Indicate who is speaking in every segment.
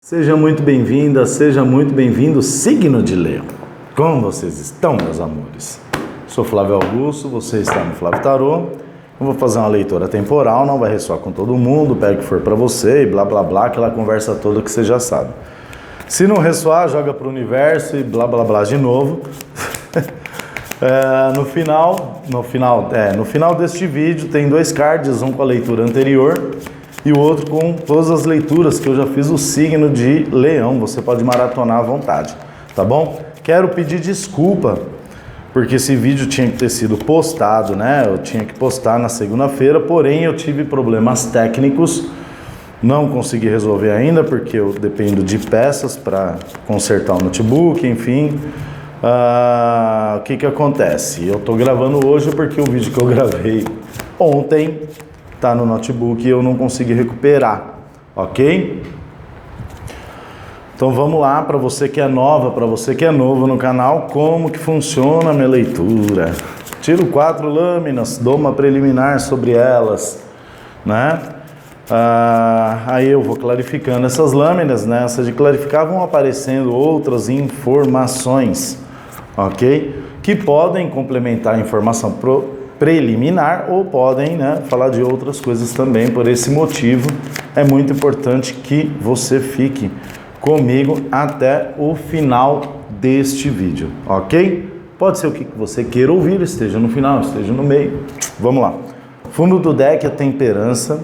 Speaker 1: Seja muito bem-vinda, seja muito bem-vindo, signo de Leão. Como vocês estão, meus amores? Sou Flávio Augusto, você está no Flávio Tarô. Eu vou fazer uma leitura temporal, não vai ressoar com todo mundo, pega o que for para você e blá blá blá, aquela conversa toda que você já sabe. Se não ressoar, joga para o universo e blá blá blá de novo. No final deste vídeo tem dois cards, um com a leitura anterior e o outro com todas as leituras que eu já fiz o signo de Leão. Você pode maratonar à vontade, tá bom? Quero pedir desculpa, porque esse vídeo tinha que ter sido postado, né? Eu tinha que postar na segunda-feira, porém eu tive problemas técnicos, não consegui resolver ainda, porque eu dependo de peças para consertar o notebook, enfim. O que acontece? Eu tô gravando hoje porque o vídeo que eu gravei ontem tá no notebook e eu não consegui recuperar, ok? Então vamos lá, para você que é nova, para você que é novo no canal, como que funciona a minha leitura. Tiro 4 lâminas, dou uma preliminar sobre elas, né? Aí eu vou clarificando essas lâminas, nessa de clarificar vão aparecendo outras informações, ok? Que podem complementar a informação preliminar ou podem, né, falar de outras coisas também. Por esse motivo é muito importante que você fique comigo até o final deste vídeo, ok? Pode ser o que você queira ouvir, esteja no final, esteja no meio. Vamos lá. Fundo do deck, a temperança.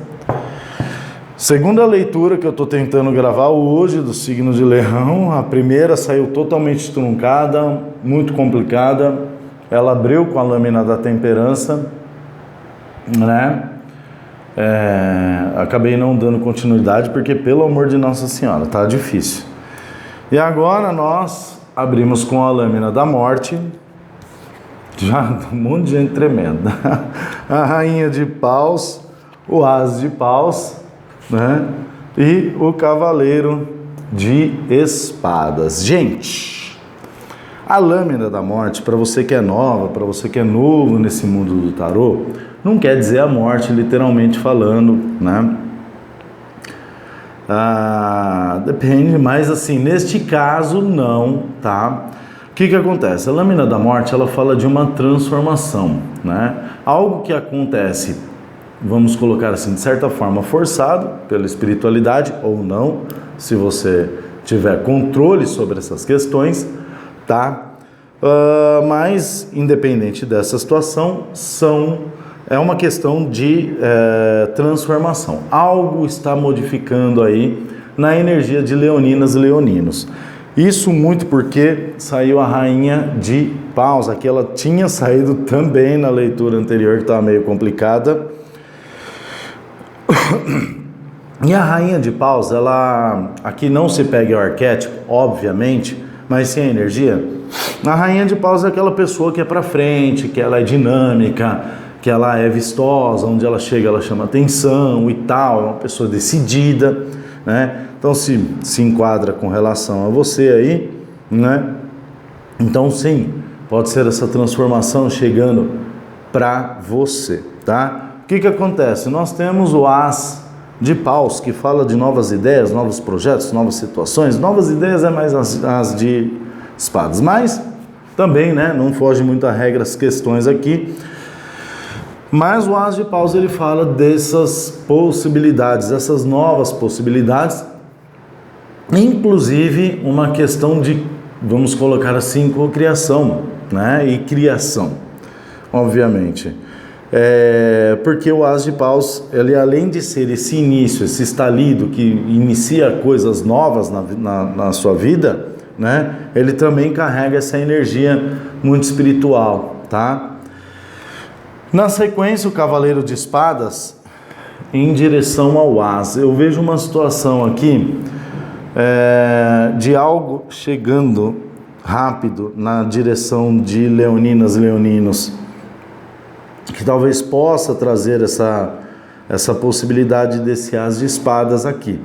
Speaker 1: Segunda leitura que eu estou tentando gravar hoje do signo de Leão. A primeira saiu totalmente truncada, muito complicada. Ela abriu com a lâmina da temperança, né? Acabei não dando continuidade porque, pelo amor de Nossa Senhora, tá difícil. E agora nós abrimos com a lâmina da morte. Já um monte de gente tremenda. A rainha de paus, o as de paus, né? E o cavaleiro de espadas. Gente, a lâmina da morte, para você que é nova, para você que é novo nesse mundo do tarô, não quer dizer a morte, literalmente falando, né? Depende, mas assim, neste caso não, tá? O que acontece? A lâmina da morte, ela fala de uma transformação, né? Algo que acontece, vamos colocar assim, de certa forma forçado pela espiritualidade ou não, se você tiver controle sobre essas questões, tá? Mas independente dessa situação, é uma questão de transformação. Algo está modificando aí na energia de leoninas e leoninos. Isso muito porque saiu a rainha de paus. Aqui ela tinha saído também na leitura anterior, que estava meio complicada. E a rainha de paus, ela aqui não se pega o arquétipo, obviamente, mas sim a energia. A rainha de paus é aquela pessoa que é pra frente, que ela é dinâmica, que ela é vistosa, onde ela chega ela chama atenção e tal, é uma pessoa decidida, né? Então se enquadra com relação a você aí, né? Então sim, pode ser essa transformação chegando pra você, tá? O que acontece? Nós temos o as de paus, que fala de novas ideias, novos projetos, novas situações. Novas ideias é mais as de espadas, mas também, né, não foge muito a regra as questões aqui. Mas o as de paus, ele fala dessas possibilidades, essas novas possibilidades, inclusive uma questão de, vamos colocar assim, cocriação, né, e criação, obviamente. Porque o as de paus, ele além de ser esse início, esse estalido que inicia coisas novas na sua vida, né? Ele também carrega essa energia muito espiritual, tá? Na sequência, o cavaleiro de espadas em direção ao as. Eu vejo uma situação aqui de algo chegando rápido na direção de leoninas e leoninos, que talvez possa trazer essa possibilidade desse as de espadas aqui.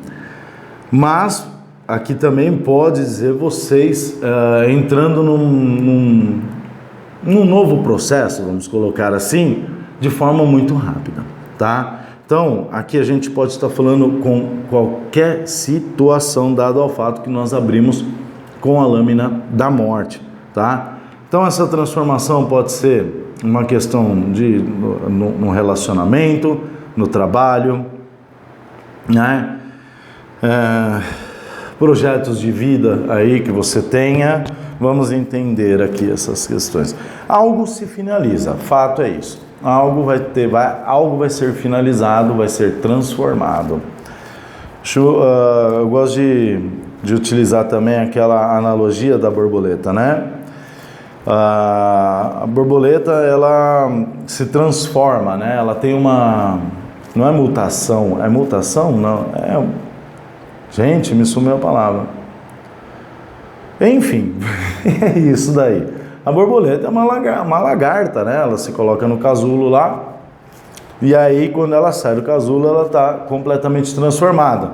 Speaker 1: Mas aqui também pode dizer vocês entrando num novo processo, vamos colocar assim, de forma muito rápida, tá? Então, aqui a gente pode estar falando com qualquer situação, dado ao fato que nós abrimos com a lâmina da morte, tá? Então, essa transformação pode ser uma questão de no relacionamento, no trabalho, né? Projetos de vida aí que você tenha. Vamos entender aqui essas questões. Algo se finaliza, fato é isso. Algo vai ser finalizado, vai ser transformado. Eu gosto de utilizar também aquela analogia da borboleta, né? A borboleta, ela se transforma, né? Ela tem não é mutação, é mutação? Não, gente, me sumiu a palavra. Enfim, é isso daí. A borboleta é uma lagarta, né? Ela se coloca no casulo lá, e aí quando ela sai do casulo, ela está completamente transformada.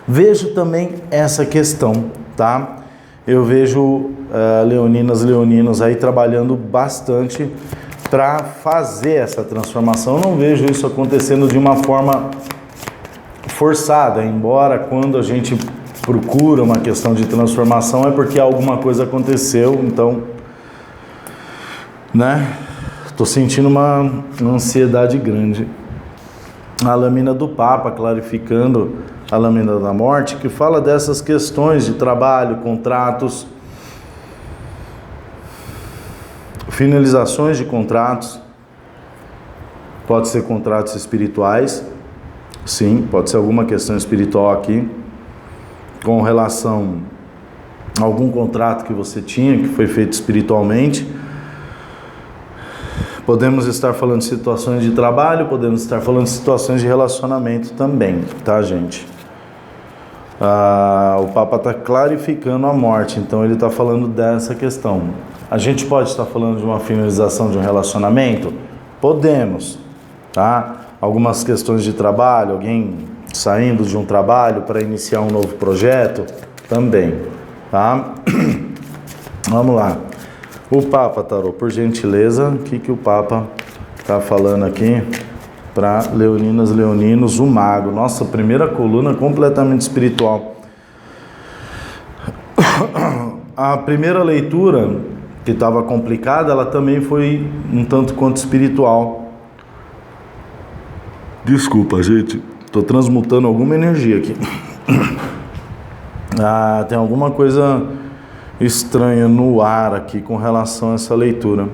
Speaker 1: Vejo também essa questão, tá? Eu vejo leoninos aí trabalhando bastante para fazer essa transformação. Eu não vejo isso acontecendo de uma forma forçada, embora quando a gente procura uma questão de transformação é porque alguma coisa aconteceu, então, né? Tô sentindo uma ansiedade grande. A lâmina do Papa, clarificando a lâmina da morte, que fala dessas questões de trabalho, contratos, finalizações de contratos. Pode ser contratos espirituais, sim, pode ser alguma questão espiritual aqui, com relação a algum contrato que você tinha, que foi feito espiritualmente. Podemos estar falando de situações de trabalho, podemos estar falando de situações de relacionamento também, tá, gente? O Papa está clarificando a morte, então ele está falando dessa questão. A gente pode estar falando de uma finalização de um relacionamento? Podemos, tá? Algumas questões de trabalho, alguém saindo de um trabalho para iniciar um novo projeto? Também, tá? Vamos lá. O Papa, Tarô, por gentileza, o que o Papa está falando aqui para leoninos, o mago. Nossa, primeira coluna completamente espiritual. A primeira leitura, que estava complicada, ela também foi um tanto quanto espiritual. Desculpa, gente, estou transmutando alguma energia aqui. Tem alguma coisa estranha no ar aqui com relação a essa leitura.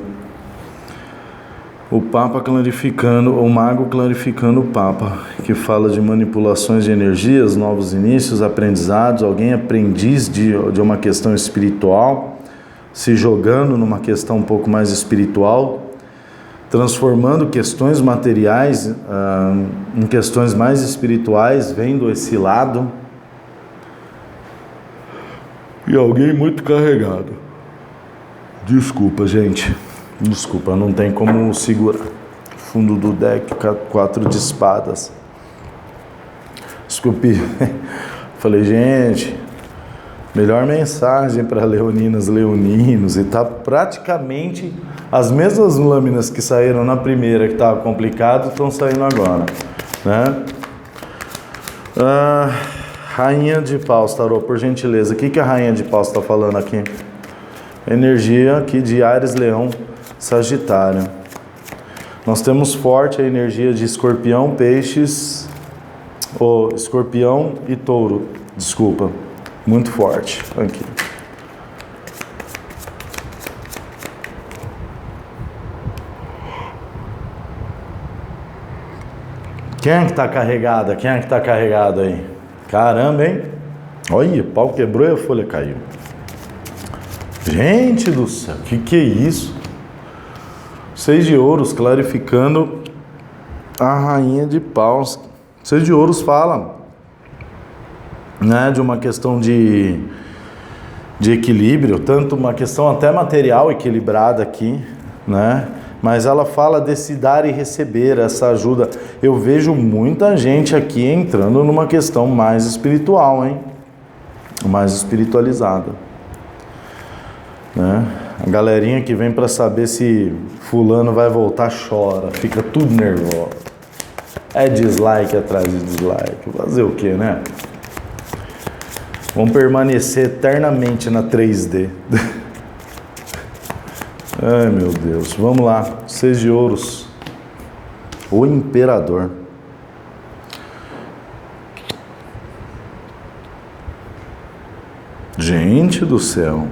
Speaker 1: O Papa clarificando, o mago clarificando o Papa, que fala de manipulações de energias, novos inícios, aprendizados, alguém aprendiz de uma questão espiritual, se jogando numa questão um pouco mais espiritual, transformando questões materiais em questões mais espirituais, vendo esse lado. E alguém muito carregado. Desculpa, gente. Desculpa, não tem como segurar. Fundo do deck, 4 de espadas. Desculpe. Falei, gente, melhor mensagem para leoninos. E tá praticamente as mesmas lâminas que saíram na primeira, que estava complicado, estão saindo agora, né? Rainha de Paus, Tarô, por gentileza. O que a Rainha de Paus está falando aqui? Energia aqui de Áries, Leão, Sagitário. Nós temos forte a energia de Escorpião, Peixes, Escorpião e Touro. Desculpa, muito forte aqui. Quem é que está carregada? Quem é que está carregado aí? Caramba, hein? Olha, o pau quebrou e a folha caiu. Gente do céu, que é isso? 6 de ouros clarificando a Rainha de Paus. 6 de ouros fala, né, de uma questão de equilíbrio, tanto uma questão até material equilibrada aqui, né? Mas ela fala desse dar e receber, essa ajuda. Eu vejo muita gente aqui entrando numa questão mais espiritual, hein? Mais espiritualizada, né? A galerinha que vem para saber se fulano vai voltar chora, fica tudo nervoso. É dislike atrás de dislike. Fazer o que, né? Vamos permanecer eternamente na 3D. Ai, meu Deus. Vamos lá. 6 de ouros. O imperador. Gente do céu.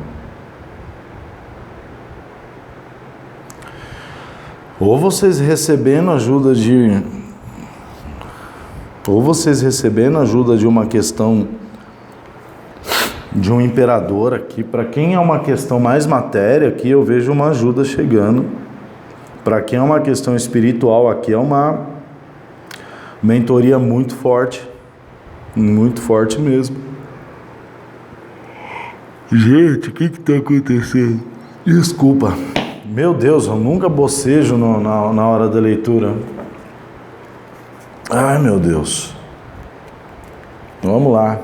Speaker 1: Ou vocês recebendo ajuda de uma questão de um imperador aqui. Para quem é uma questão mais matéria, aqui eu vejo uma ajuda chegando. Para quem é uma questão espiritual, aqui é uma mentoria muito forte mesmo. Gente, o que está acontecendo? Desculpa. Meu Deus, eu nunca bocejo na hora da leitura. Ai, meu Deus. Vamos lá.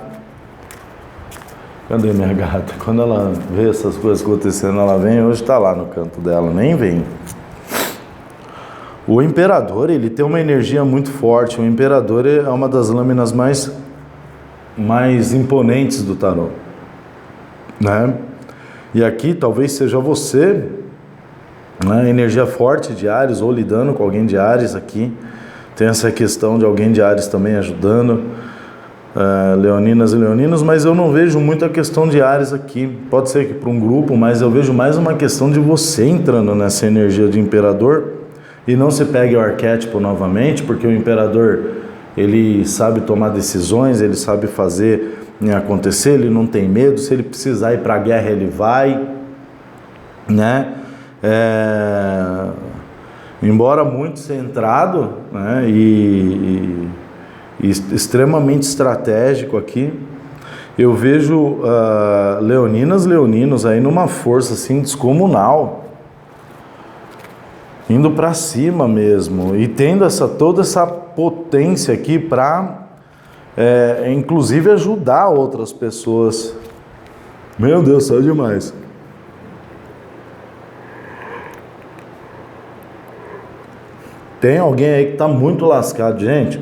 Speaker 1: Cadê minha gata? Quando ela vê essas coisas acontecendo, ela vem. Hoje está lá no canto dela, nem vem. O imperador, ele tem uma energia muito forte. O imperador é uma das lâminas mais imponentes do tarô, né? E aqui talvez seja você, né? Energia forte de Áries, ou lidando com alguém de Áries aqui. Tem essa questão de alguém de Áries também ajudando, leoninas e leoninos, mas eu não vejo muito a questão de Áries aqui. Pode ser que para um grupo, mas eu vejo mais uma questão de você entrando nessa energia de imperador. E não se pegue o arquétipo novamente, porque o imperador, ele sabe tomar decisões, ele sabe fazer acontecer, ele não tem medo. Se ele precisar ir para a guerra, ele vai, né? Embora muito centrado, né? E extremamente estratégico aqui, eu vejo leoninos aí numa força assim descomunal, indo para cima mesmo, e tendo toda essa potência aqui para, inclusive, ajudar outras pessoas. Meu Deus, só demais. Tem alguém aí que está muito lascado, gente.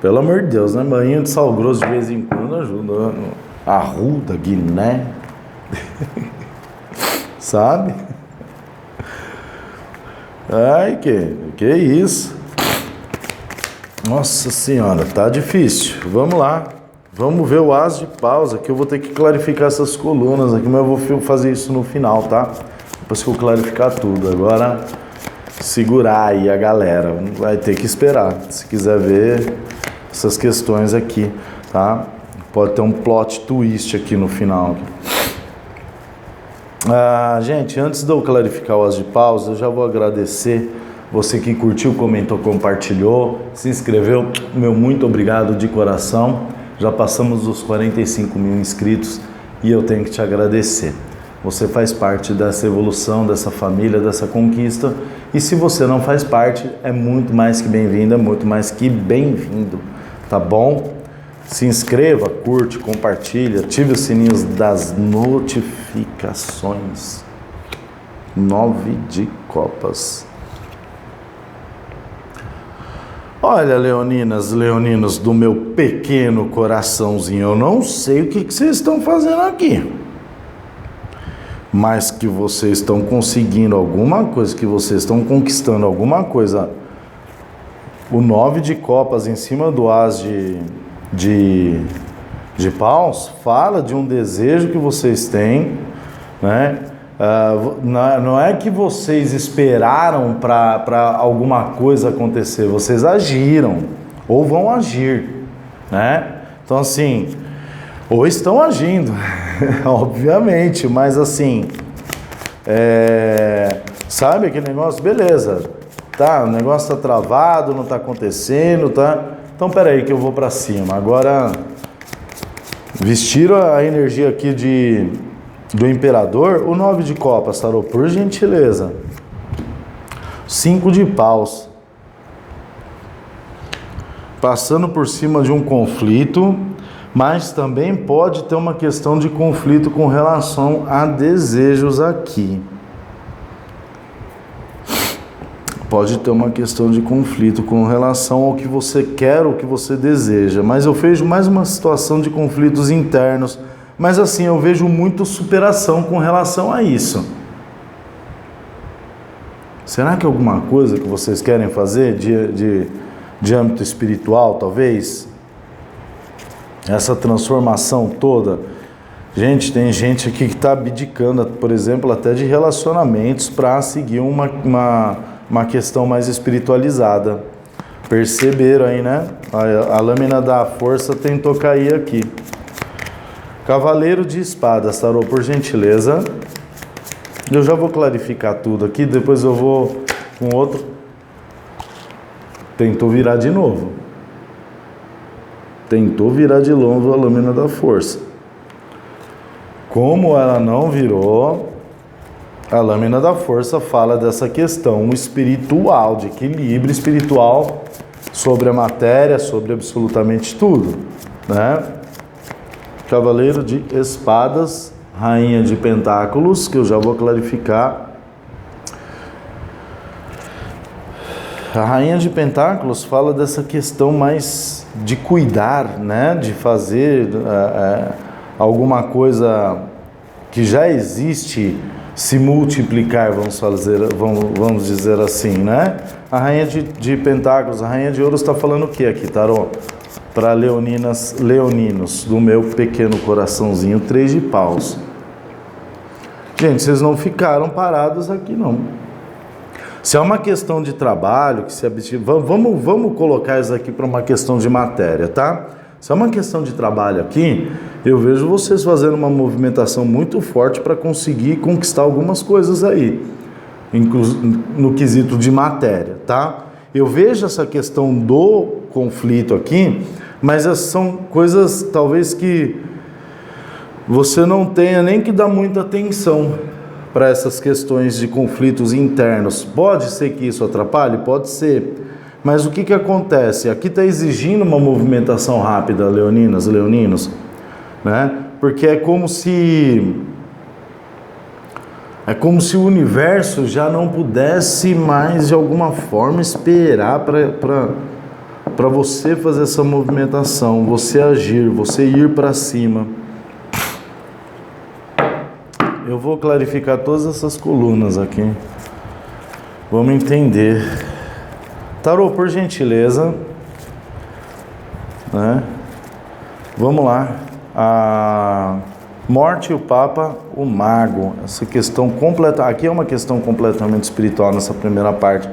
Speaker 1: Pelo amor de Deus, né? Banho de sal grosso de vez em quando ajuda. Arruda, Guiné. Sabe? Ai, que isso? Nossa senhora, tá difícil. Vamos lá. Vamos ver o as de paus aqui. Eu vou ter que clarificar essas colunas aqui, mas eu vou fazer isso no final, tá? Depois que eu clarificar tudo. Agora, segurar aí a galera. Vai ter que esperar. Se quiser ver essas questões aqui, tá? Pode ter um plot twist aqui no final. Gente, antes de eu clarificar o as de paus, eu já vou agradecer você que curtiu, comentou, compartilhou, se inscreveu. Meu muito obrigado de coração. Já passamos dos 45 mil inscritos e eu tenho que te agradecer. Você faz parte dessa evolução, dessa família, dessa conquista. E se você não faz parte, é muito mais que bem-vindo, é muito mais que bem-vindo, tá bom? Se inscreva, curte, compartilha, ative os sininhos das notificações. 9 de copas. Olha, leoninas, leoninos do meu pequeno coraçãozinho, eu não sei o que vocês estão fazendo aqui, mas que vocês estão conseguindo alguma coisa, que vocês estão conquistando alguma coisa. O 9 de copas em cima do as de paus fala de um desejo que vocês têm, né? Não é que vocês esperaram para alguma coisa acontecer, vocês agiram ou vão agir, né? Então assim, ou estão agindo, obviamente, mas assim, sabe aquele negócio, beleza, tá, o negócio tá travado, não tá acontecendo, tá? Então peraí que eu vou para cima. Agora, vestiram a energia aqui do imperador. O 9 de copas, tarô, por gentileza. 5 de paus. Passando por cima de um conflito, mas também pode ter uma questão de conflito com relação a desejos aqui. pode ter uma questão de conflito com relação ao que você quer, o que você deseja, mas eu vejo mais uma situação de conflitos internos, mas assim, eu vejo muito superação com relação a isso. Será que é alguma coisa que vocês querem fazer de âmbito espiritual, talvez? Essa transformação toda. Gente, tem gente aqui que está abdicando, por exemplo, até de relacionamentos para seguir uma questão mais espiritualizada. Perceberam aí, né? A lâmina da força tentou cair aqui. Cavaleiro de espadas, tarô, por gentileza. Eu já vou clarificar tudo aqui, depois eu vou com outro. Tentou virar de novo. Tentou virar de novo a lâmina da força. Como ela não virou, a lâmina da força fala dessa questão espiritual, de equilíbrio espiritual sobre a matéria, sobre absolutamente tudo, né? Cavaleiro de espadas, rainha de pentáculos, que eu já vou clarificar. A rainha de pentáculos fala dessa questão mais de cuidar, né? De fazer alguma coisa que já existe se multiplicar, vamos dizer assim, né? A rainha de pentáculos, a rainha de ouros está falando o que aqui, tarô? Para leoninos, do meu pequeno coraçãozinho, 3 de paus. Gente, vocês não ficaram parados aqui, não. Se é uma questão de trabalho, que se vamos colocar isso aqui para uma questão de matéria, tá? Se é uma questão de trabalho aqui, eu vejo vocês fazendo uma movimentação muito forte para conseguir conquistar algumas coisas aí, no quesito de matéria, tá? Eu vejo essa questão do conflito aqui, mas são coisas talvez que você não tenha nem que dar muita atenção para essas questões de conflitos internos. Pode ser que isso atrapalhe? Pode ser. Mas o que acontece? Aqui está exigindo uma movimentação rápida, leoninos, né? Porque é como se o universo já não pudesse mais, de alguma forma, esperar para você fazer essa movimentação, você agir, você ir para cima. Eu vou clarificar todas essas colunas aqui. Vamos entender. Tarô, por gentileza, né? Vamos lá. A morte e o Papa, o Mago. Essa questão completa. Aqui é uma questão completamente espiritual nessa primeira parte.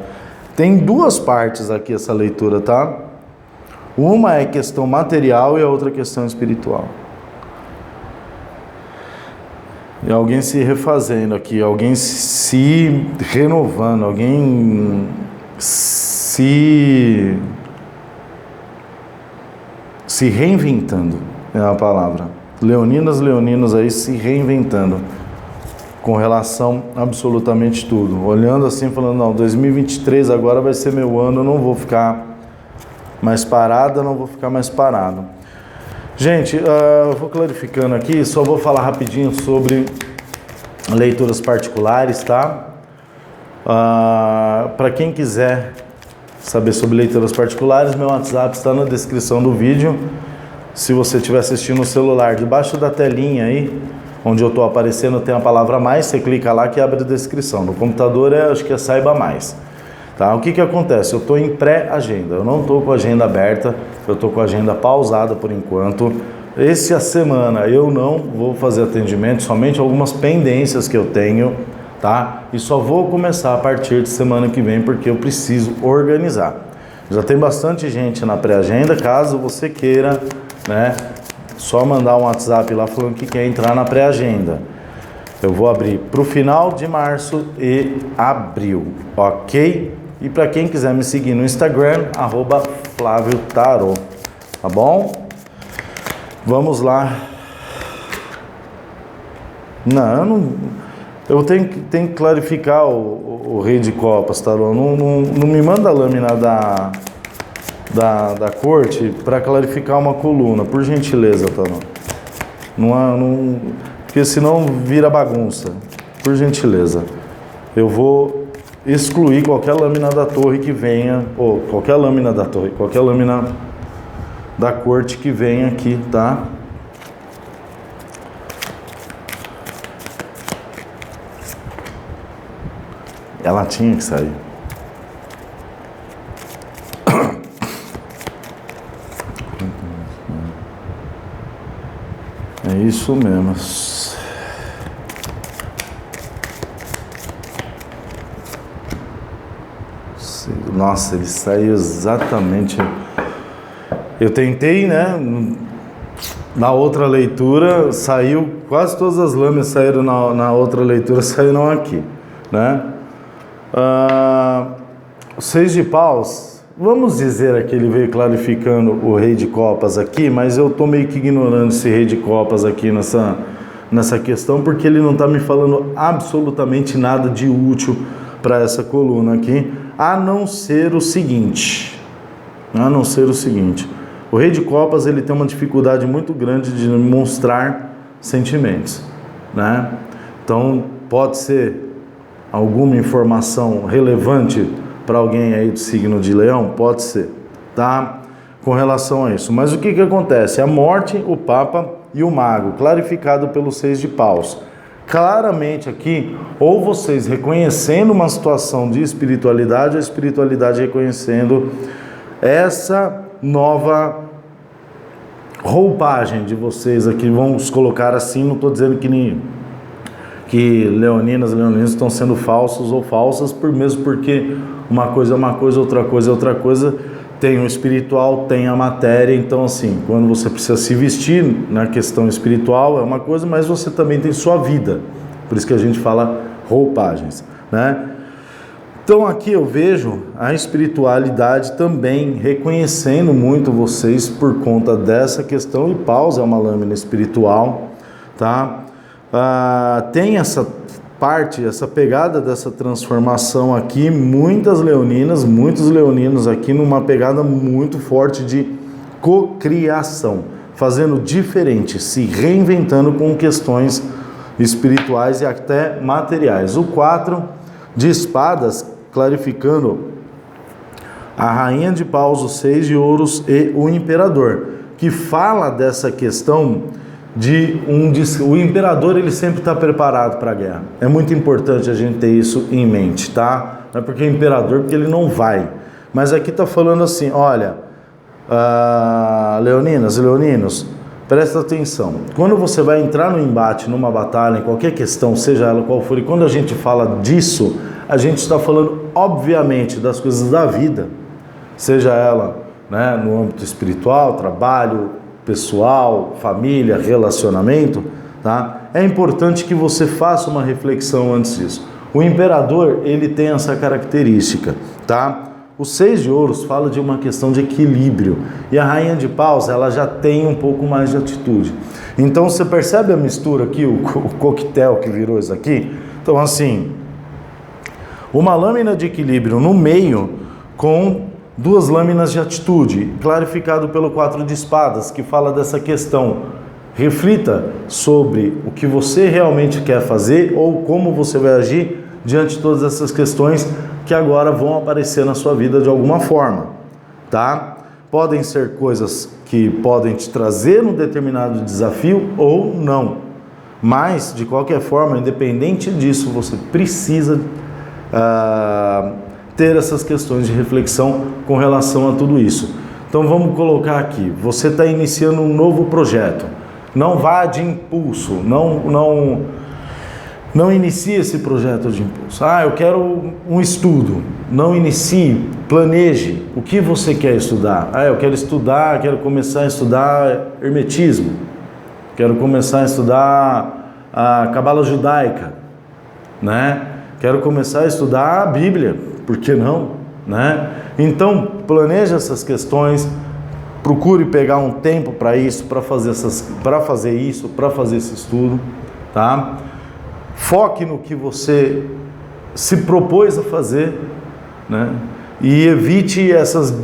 Speaker 1: Tem 2 partes aqui essa leitura, tá? Uma é questão material e a outra questão espiritual. E alguém se refazendo aqui, alguém se renovando, alguém se reinventando, é a palavra. Leoninos aí se reinventando com relação a absolutamente tudo. Olhando assim, falando, não, 2023 agora vai ser meu ano, eu não vou ficar mais parado, não vou ficar mais parado. Gente, eu vou clarificando aqui, só vou falar rapidinho sobre leituras particulares, tá? Para quem quiser saber sobre leituras particulares, meu WhatsApp está na descrição do vídeo. Se você estiver assistindo no celular, debaixo da telinha aí, onde eu estou aparecendo, tem a palavra mais, você clica lá que abre a descrição. No computador acho que é saiba mais. Tá? O que acontece? Eu estou em pré-agenda, eu não estou com a agenda aberta, eu estou com a agenda pausada por enquanto. Essa semana eu não vou fazer atendimento, somente algumas pendências que eu tenho, tá? E só vou começar a partir de semana que vem, porque eu preciso organizar. Já tem bastante gente na pré-agenda, caso você queira, né? Só mandar um WhatsApp lá falando que quer entrar na pré-agenda. Eu vou abrir para o final de março e abril, ok? E para quem quiser me seguir no Instagram, @FlávioTarô, tá bom? Vamos lá. Eu tenho que clarificar o Rei de Copas, Tarô. Não me manda a lâmina da corte para clarificar uma coluna, por gentileza, Tarô. Porque senão vira bagunça. Por gentileza. Eu vou excluir qualquer lâmina da torre que venha, ou qualquer lâmina da torre, qualquer lâmina da corte que venha aqui, tá? Ela tinha que sair. É isso mesmo. Nossa, ele saiu exatamente. Eu tentei, né? Na outra leitura saiu, quase todas as lâminas saíram na outra leitura, saíram aqui, né? O 6 de paus, vamos dizer aqui, ele veio clarificando o rei de copas aqui, mas eu estou meio que ignorando esse rei de copas aqui nessa questão, porque ele não está me falando absolutamente nada de útil para essa coluna aqui, a não ser o seguinte, o rei de copas, ele tem uma dificuldade muito grande de mostrar sentimentos, né? Então, pode ser alguma informação relevante para alguém aí do signo de Leão? Pode ser, tá? Com relação a isso. Mas o que acontece? A morte, o Papa e o Mago, clarificado pelo 6 de paus. Claramente aqui, ou vocês reconhecendo uma situação de espiritualidade, a espiritualidade reconhecendo essa nova roupagem de vocês aqui, vamos colocar assim, não estou dizendo que leoninas estão sendo falsos ou falsas, mesmo porque uma coisa é uma coisa, outra coisa é outra coisa, tem o espiritual, tem a matéria, então assim, quando você precisa se vestir na questão espiritual é uma coisa, mas você também tem sua vida, por isso que a gente fala roupagens, né? Então aqui eu vejo a espiritualidade também reconhecendo muito vocês por conta dessa questão, e paus é uma lâmina espiritual, tá? Tem essa parte, essa pegada dessa transformação aqui, muitos leoninos aqui numa pegada muito forte de cocriação, fazendo diferente, se reinventando com questões espirituais e até materiais. O 4 de espadas, clarificando a rainha de paus, o 6 de ouros e o imperador, que fala dessa questão o imperador, ele sempre está preparado para a guerra. É muito importante a gente ter isso em mente, tá? Não é porque é imperador, porque ele não vai. Mas aqui está falando assim, olha, leoninos, presta atenção. Quando você vai entrar no embate, numa batalha, em qualquer questão, seja ela qual for, e quando a gente fala disso, a gente está falando, obviamente, das coisas da vida, seja ela, né, no âmbito espiritual, trabalho, pessoal, família, relacionamento, tá? É importante que você faça uma reflexão antes disso. O imperador, ele tem essa característica, tá? O 6 de ouros fala de uma questão de equilíbrio, e a rainha de paus, ela já tem um pouco mais de atitude. Então, você percebe a mistura aqui, o coquetel que virou isso aqui? Então, assim, uma lâmina de equilíbrio no meio com duas lâminas de atitude, clarificado pelo 4 de espadas, que fala dessa questão. Reflita sobre o que você realmente quer fazer ou como você vai agir diante de todas essas questões que agora vão aparecer na sua vida de alguma forma, tá? Podem ser coisas que podem te trazer um determinado desafio ou não, mas de qualquer forma, independente disso, você precisa ter essas questões de reflexão com relação a tudo isso. Então vamos colocar aqui, você está iniciando um novo projeto, não vá de impulso, não inicie esse projeto de impulso. Eu quero um estudo, não inicie, planeje o que você quer estudar. Eu quero começar a estudar hermetismo, quero começar a estudar a cabala judaica, né? Quero começar a estudar a Bíblia, por que não, né? Então, planeje essas questões, procure pegar um tempo para isso, para fazer esse estudo, tá? Foque no que você se propôs a fazer, né? E evite essas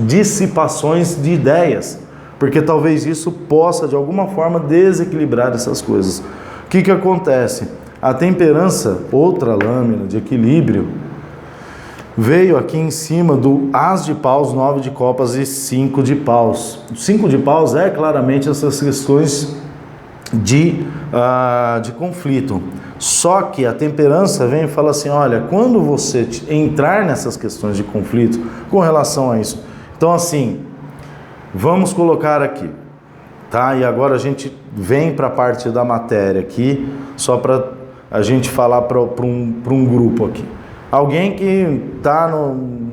Speaker 1: dissipações de ideias, porque talvez isso possa, de alguma forma, desequilibrar essas coisas. O que acontece? A temperança, outra lâmina de equilíbrio, veio aqui em cima do As de Paus, 9 de Copas e 5 de Paus. O 5 de Paus é claramente essas questões de conflito. Só que a temperança vem e fala assim, olha, quando você entrar nessas questões de conflito com relação a isso, então assim, vamos colocar aqui, tá? E agora a gente vem para a parte da matéria aqui, só para a gente falar para um grupo aqui. Alguém que está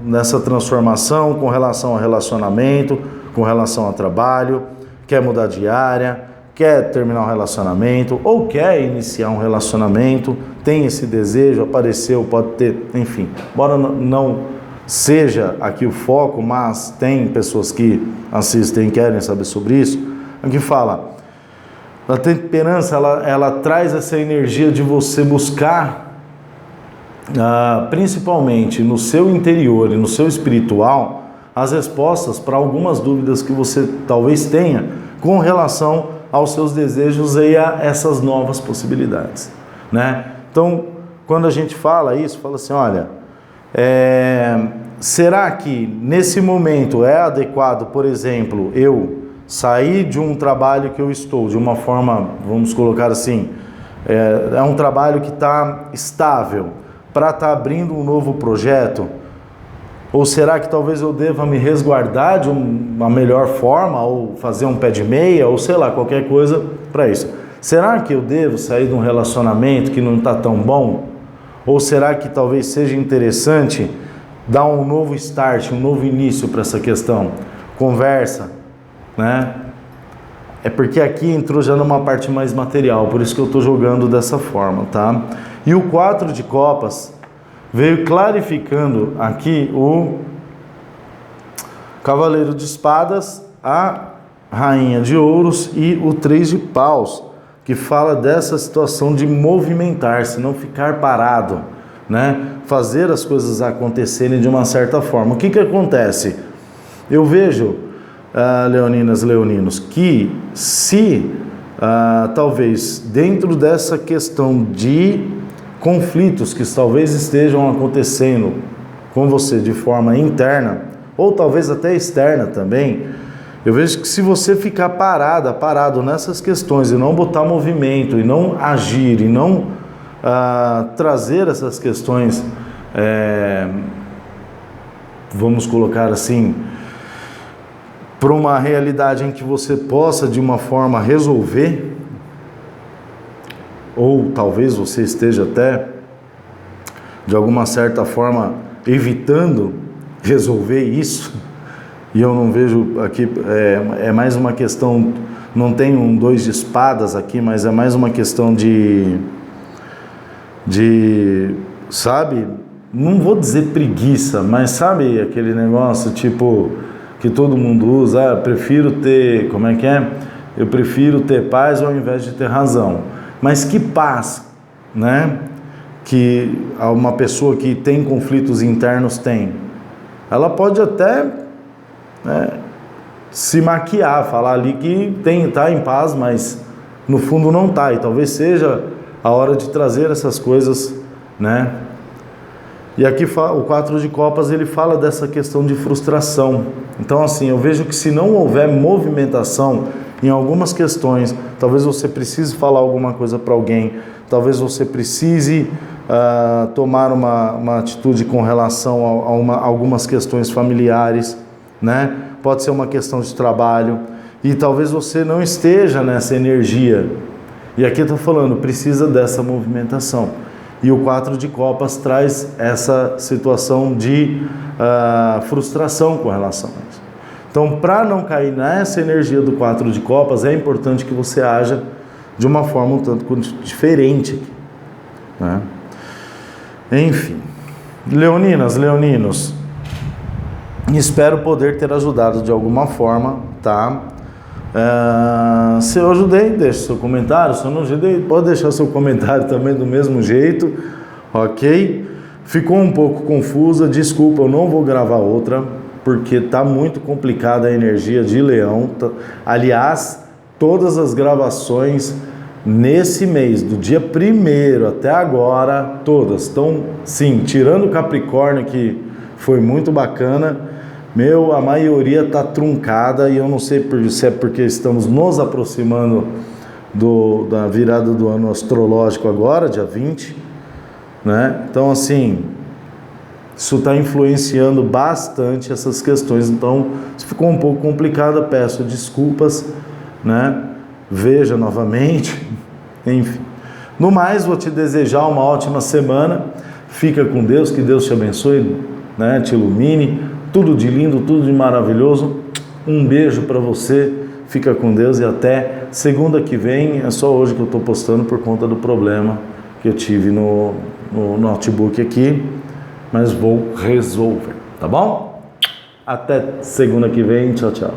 Speaker 1: nessa transformação com relação ao relacionamento, com relação ao trabalho, quer mudar de área, quer terminar um relacionamento ou quer iniciar um relacionamento, tem esse desejo, apareceu, pode ter, enfim. Embora não seja aqui o foco, mas tem pessoas que assistem e querem saber sobre isso, aqui fala, a temperança, ela traz essa energia de você buscar, principalmente no seu interior e no seu espiritual, as respostas para algumas dúvidas que você talvez tenha com relação aos seus desejos e a essas novas possibilidades, né? Então, quando a gente fala isso, fala assim, olha, será que nesse momento é adequado, por exemplo, eu sair de um trabalho que eu estou, de uma forma, vamos colocar assim, é um trabalho que está estável, para estar abrindo um novo projeto? Ou será que talvez eu deva me resguardar de uma melhor forma, ou fazer um pé de meia, ou sei lá, qualquer coisa para isso? Será que eu devo sair de um relacionamento que não está tão bom? Ou será que talvez seja interessante dar um novo start, um novo início para essa questão? Conversa, né? É porque aqui entrou já numa parte mais material, por isso que eu estou jogando dessa forma, tá? E o 4 de Copas veio clarificando aqui o Cavaleiro de Espadas, a Rainha de Ouros e o 3 de Paus, que fala dessa situação de movimentar-se, não ficar parado, né? Fazer as coisas acontecerem de uma certa forma. O que que acontece? Eu vejo, leoninas, leoninos, que se talvez dentro dessa questão de conflitos que talvez estejam acontecendo com você de forma interna, ou talvez até externa também, eu vejo que se você ficar parado nessas questões e não botar movimento, e não agir, e não trazer essas questões, vamos colocar assim, para uma realidade em que você possa de uma forma resolver, ou talvez você esteja até de alguma certa forma evitando resolver isso, e eu não vejo aqui, é mais uma questão, não tem um 2 de espadas aqui, mas é mais uma questão de sabe, não vou dizer preguiça, mas sabe aquele negócio tipo que todo mundo usa, prefiro ter, como é que é? Eu prefiro ter paz ao invés de ter razão. Mas que paz, né? Que uma pessoa que tem conflitos internos tem. Ela pode até, né, se maquiar, falar ali que está em paz, mas no fundo não está. E talvez seja a hora de trazer essas coisas, né? E aqui o 4 de Copas, ele fala dessa questão de frustração. Então assim, eu vejo que se não houver movimentação em algumas questões, talvez você precise falar alguma coisa para alguém, talvez você precise tomar uma atitude com relação a algumas questões familiares, né? Pode ser uma questão de trabalho, e talvez você não esteja nessa energia. E aqui eu estou falando, precisa dessa movimentação. E o 4 de Copas traz essa situação de frustração com relação a isso. Então, para não cair nessa energia do 4 de Copas, é importante que você haja de uma forma um tanto quanto diferente aqui, né? Enfim, leoninas, leoninos, espero poder ter ajudado de alguma forma, tá? Se eu ajudei, deixe seu comentário. Se eu não ajudei, pode deixar seu comentário também do mesmo jeito, ok? Ficou um pouco confusa, desculpa, eu não vou gravar outra, porque está muito complicada a energia de leão. Aliás, todas as gravações nesse mês, do dia 1º até agora, todas estão, sim, tirando o Capricórnio, que foi muito bacana, a maioria está truncada, e eu não sei se é porque estamos nos aproximando da virada do ano astrológico agora, dia 20, né? Então, assim, isso está influenciando bastante essas questões. Então, se ficou um pouco complicado, peço desculpas, né? Veja novamente, enfim. No mais, vou te desejar uma ótima semana. Fica com Deus, que Deus te abençoe, né? Te ilumine, tudo de lindo, tudo de maravilhoso. Um beijo para você, fica com Deus e até segunda que vem. É só hoje que eu estou postando por conta do problema que eu tive no notebook aqui, mas vou resolver, tá bom? Até segunda que vem, tchau, tchau.